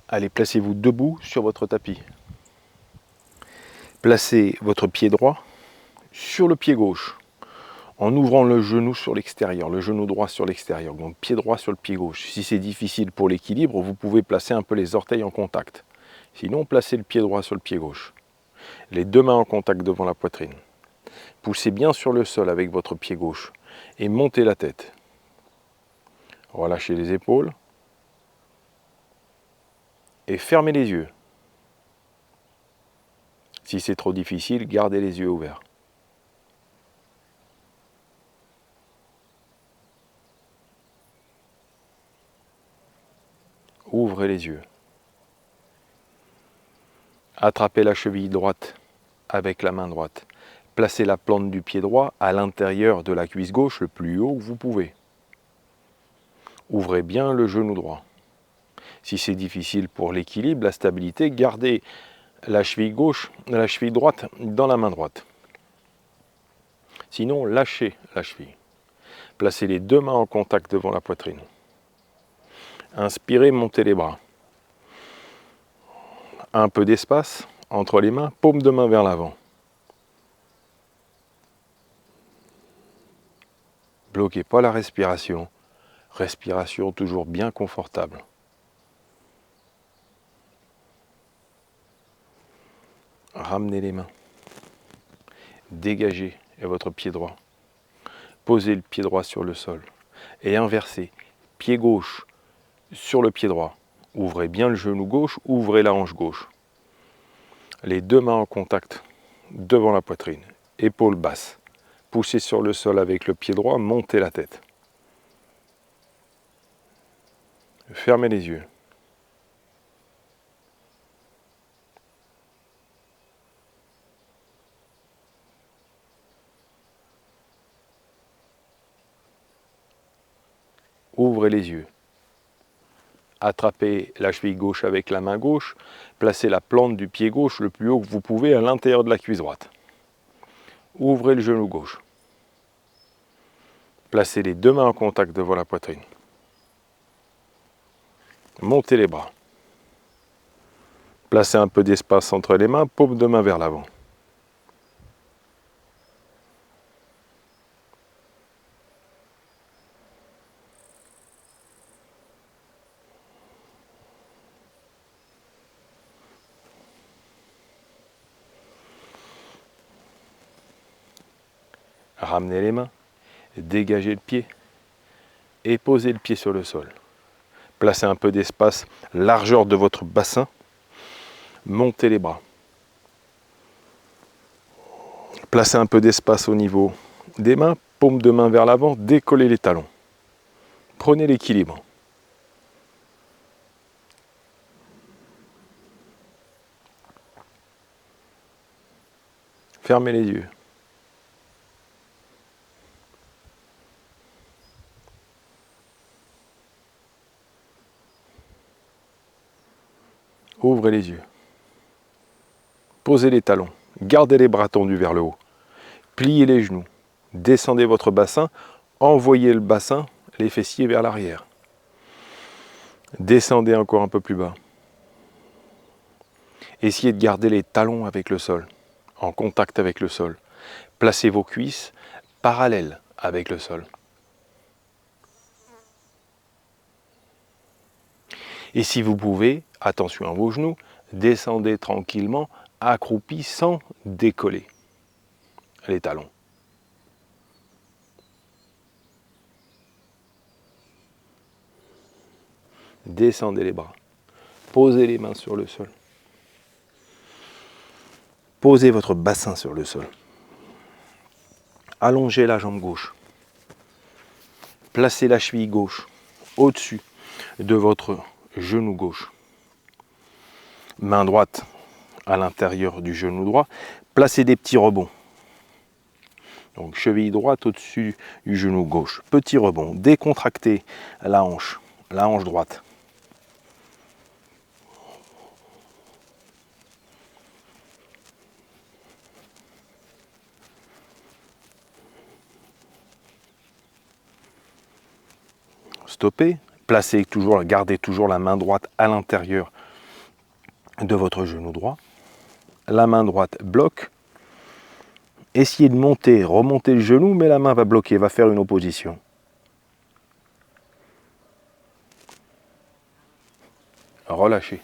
Allez, placez-vous debout sur votre tapis. Placez votre pied droit sur le pied gauche, en ouvrant le genou sur l'extérieur, le genou droit sur l'extérieur, donc pied droit sur le pied gauche. Si c'est difficile pour l'équilibre, vous pouvez placer un peu les orteils en contact. Sinon, placez le pied droit sur le pied gauche. Les deux mains en contact devant la poitrine. Poussez bien sur le sol avec votre pied gauche et montez la tête. Relâchez les épaules et fermez les yeux. Si c'est trop difficile, gardez les yeux ouverts. Ouvrez les yeux. Attrapez la cheville droite avec la main droite. Placez la plante du pied droit à l'intérieur de la cuisse gauche le plus haut que vous pouvez. Ouvrez bien le genou droit. Si c'est difficile pour l'équilibre, la stabilité, gardez la cheville gauche, la cheville droite dans la main droite. Sinon, lâchez la cheville. Placez les deux mains en contact devant la poitrine. Inspirez, montez les bras. Un peu d'espace entre les mains, paume de main vers l'avant. Bloquez pas la respiration. Respiration toujours bien confortable. Ramenez les mains. Dégagez votre pied droit. Posez le pied droit sur le sol. Et inversez. Pied gauche sur le pied droit. Ouvrez bien le genou gauche, ouvrez la hanche gauche. Les deux mains en contact devant la poitrine. Épaules basses. Poussez sur le sol avec le pied droit, montez la tête. Fermez les yeux. Ouvrez les yeux. Attrapez la cheville gauche avec la main gauche. Placez la plante du pied gauche le plus haut que vous pouvez à l'intérieur de la cuisse droite. Ouvrez le genou gauche. Placez les deux mains en contact devant la poitrine. Montez les bras. Placez un peu d'espace entre les mains, paume de main vers l'avant. Ramenez les mains, dégagez le pied et posez le pied sur le sol. Placez un peu d'espace, largeur de votre bassin. Montez les bras. Placez un peu d'espace au niveau des mains, paume de main vers l'avant, décollez les talons. Prenez l'équilibre. Fermez les yeux. Ouvrez les yeux. Posez les talons. Gardez les bras tendus vers le haut. Pliez les genoux. Descendez votre bassin. Envoyez le bassin, les fessiers vers l'arrière. Descendez encore un peu plus bas. Essayez de garder les talons avec le sol, en contact avec le sol. Placez vos cuisses parallèles avec le sol. Et si vous pouvez, attention à vos genoux, descendez tranquillement, accroupi sans décoller les talons. Descendez les bras. Posez les mains sur le sol. Posez votre bassin sur le sol. Allongez la jambe gauche. Placez la cheville gauche au-dessus de votre genou gauche. Main droite à l'intérieur du genou droit. Placez des petits rebonds. Donc cheville droite au-dessus du genou gauche. Petit rebond. Décontractez la hanche droite. Stoppez. Placez toujours, gardez toujours la main droite à l'intérieur de votre genou droit. La main droite bloque. Essayez de monter, remonter le genou, mais la main va bloquer, va faire une opposition. Relâchez.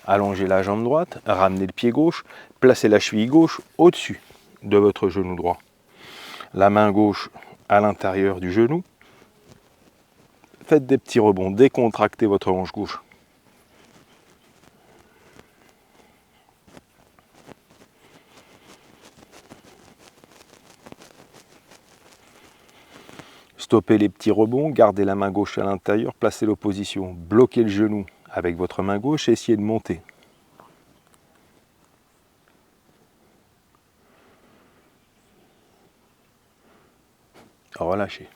Allongez la jambe droite, ramenez le pied gauche, placez la cheville gauche au-dessus de votre genou droit. La main gauche à l'intérieur du genou. Faites des petits rebonds, décontractez votre hanche gauche. Stoppez les petits rebonds, gardez la main gauche à l'intérieur, placez l'opposition, bloquez le genou avec votre main gauche et essayez de monter. Relâchez.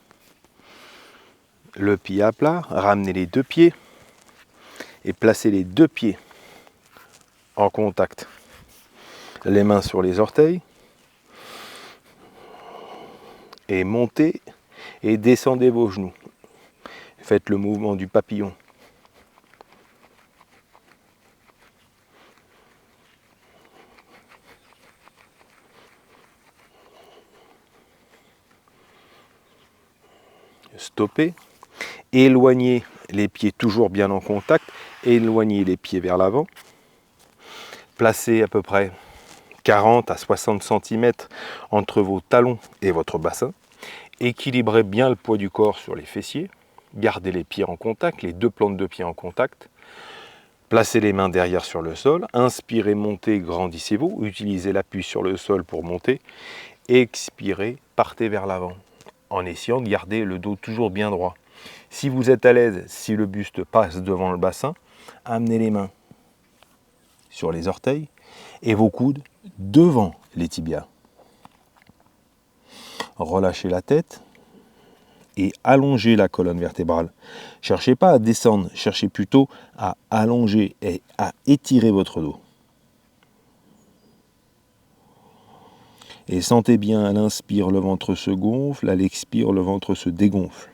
Le pied à plat, ramenez les deux pieds et placez les deux pieds en contact. Les mains sur les orteils et montez et descendez vos genoux. Faites le mouvement du papillon. Stoppez. Éloignez les pieds toujours bien en contact. Éloignez les pieds vers l'avant. Placez à peu près 40 à 60 cm entre vos talons et votre bassin. Équilibrez bien le poids du corps sur les fessiers. Gardez les pieds en contact, les deux plantes de pied en contact. Placez les mains derrière sur le sol. Inspirez, montez, grandissez-vous. Utilisez l'appui sur le sol pour monter. Expirez, partez vers l'avant en essayant de garder le dos toujours bien droit. Si vous êtes à l'aise, si le buste passe devant le bassin, amenez les mains sur les orteils et vos coudes devant les tibias. Relâchez la tête et allongez la colonne vertébrale. Cherchez pas à descendre, cherchez plutôt à allonger et à étirer votre dos. Et sentez bien, à l'inspire, le ventre se gonfle, à l'expire, le ventre se dégonfle.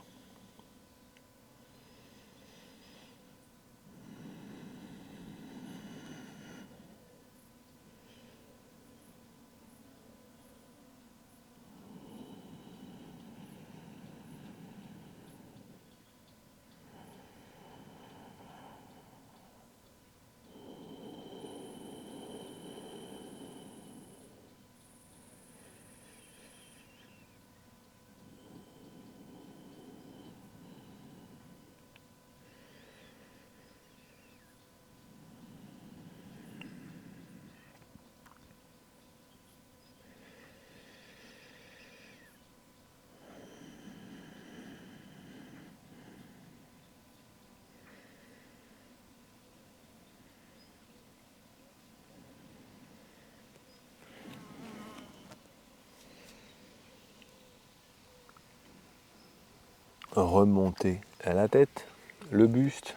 Remontez à la tête, le buste.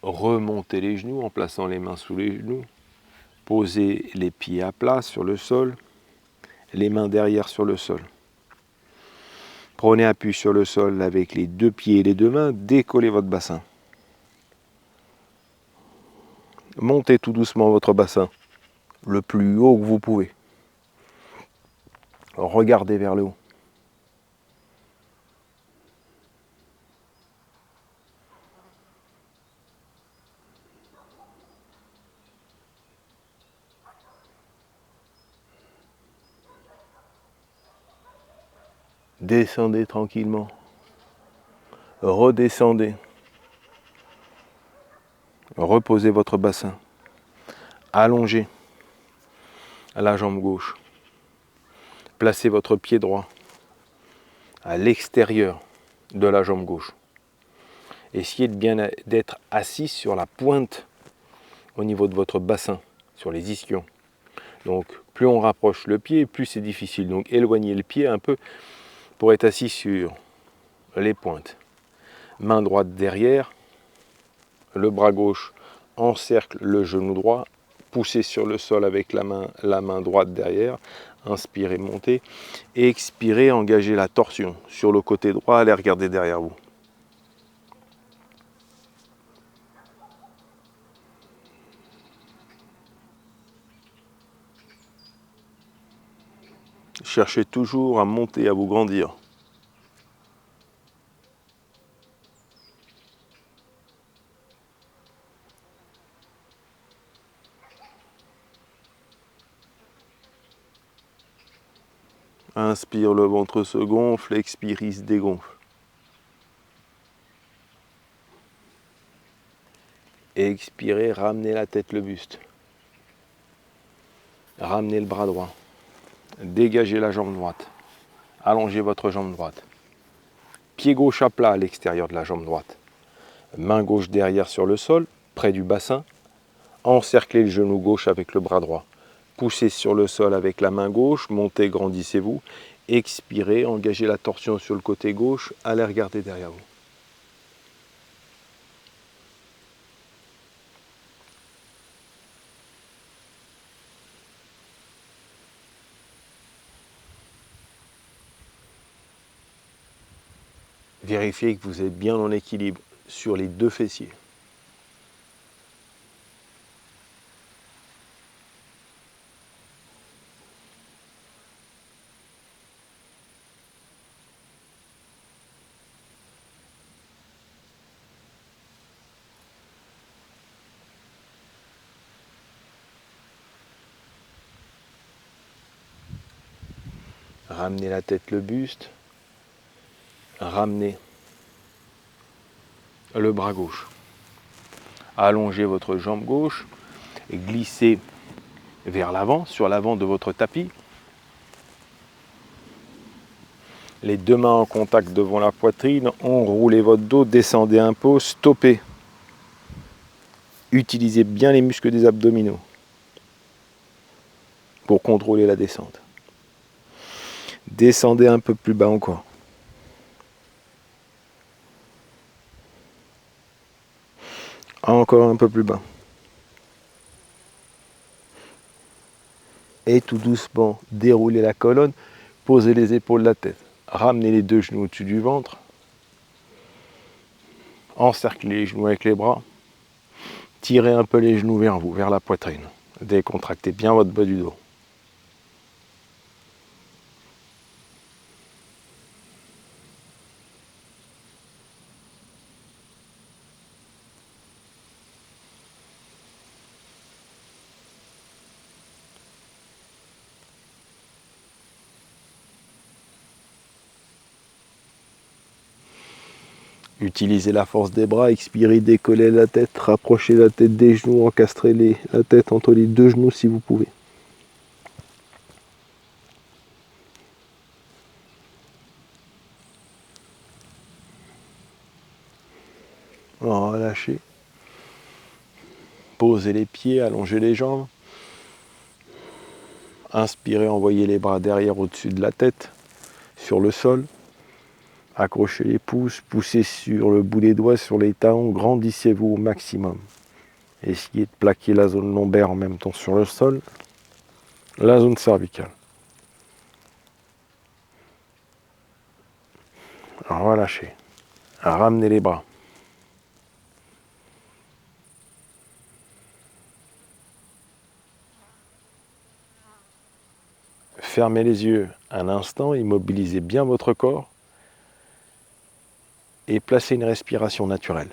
Remontez les genoux en plaçant les mains sous les genoux. Posez les pieds à plat sur le sol, les mains derrière sur le sol. Prenez appui sur le sol avec les deux pieds et les deux mains, décollez votre bassin. Montez tout doucement votre bassin, le plus haut que vous pouvez. Regardez vers le haut. Descendez tranquillement. Redescendez. Reposez votre bassin. Allongez la jambe gauche. Placez votre pied droit à l'extérieur de la jambe gauche. Essayez de bien d'être assis sur la pointe au niveau de votre bassin, sur les ischions. Donc plus on rapproche le pied, plus c'est difficile. Donc éloignez le pied un peu pour être assis sur les pointes. Main droite derrière, le bras gauche encercle le genou droit, poussez sur le sol avec la main droite derrière, inspirez, montez, expirez, engagez la torsion sur le côté droit, allez regarder derrière vous. Cherchez toujours à monter, à vous grandir. Inspire, le ventre se gonfle, expire, il se dégonfle. Expirez, ramenez la tête, le buste. Ramenez le bras droit. Dégagez la jambe droite. Allongez votre jambe droite. Pied gauche à plat à l'extérieur de la jambe droite. Main gauche derrière sur le sol, près du bassin. Encerclez le genou gauche avec le bras droit. Poussez sur le sol avec la main gauche, montez, grandissez-vous. Expirez, engagez la torsion sur le côté gauche, allez regarder derrière vous. Vérifiez que vous êtes bien en équilibre sur les deux fessiers. Ramenez la tête, le buste. Ramenez le bras gauche. Allongez votre jambe gauche et glissez vers l'avant, sur l'avant de votre tapis. Les deux mains en contact devant la poitrine, enroulez votre dos, descendez un peu, stoppez. Utilisez bien les muscles des abdominaux pour contrôler la descente. Descendez un peu plus bas encore. Encore un peu plus bas. Et tout doucement, déroulez la colonne, posez les épaules, la tête. Ramenez les deux genoux au-dessus du ventre. Encerclez les genoux avec les bras. Tirez un peu les genoux vers vous, vers la poitrine. Décontractez bien votre bas du dos. Utilisez la force des bras, expirez, décollez la tête, rapprochez la tête des genoux, encastrez la tête entre les deux genoux si vous pouvez. Relâchez. Posez les pieds, allongez les jambes. Inspirez, envoyez les bras derrière au-dessus de la tête, sur le sol. Accrochez les pouces, poussez sur le bout des doigts, sur les talons, grandissez-vous au maximum. Essayez de plaquer la zone lombaire en même temps sur le sol, la zone cervicale. Relâchez. Ramenez les bras. Fermez les yeux un instant, immobilisez bien votre corps et placez une respiration naturelle.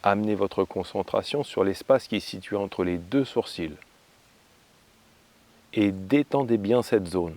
Amenez votre concentration sur l'espace qui est situé entre les deux sourcils et détendez bien cette zone.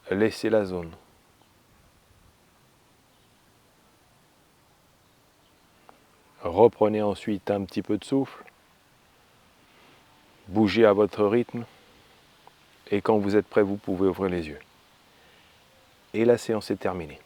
Laissez la zone. Reprenez ensuite un petit peu de souffle. Bougez à votre rythme. Et quand vous êtes prêt, vous pouvez ouvrir les yeux. Et la séance est terminée.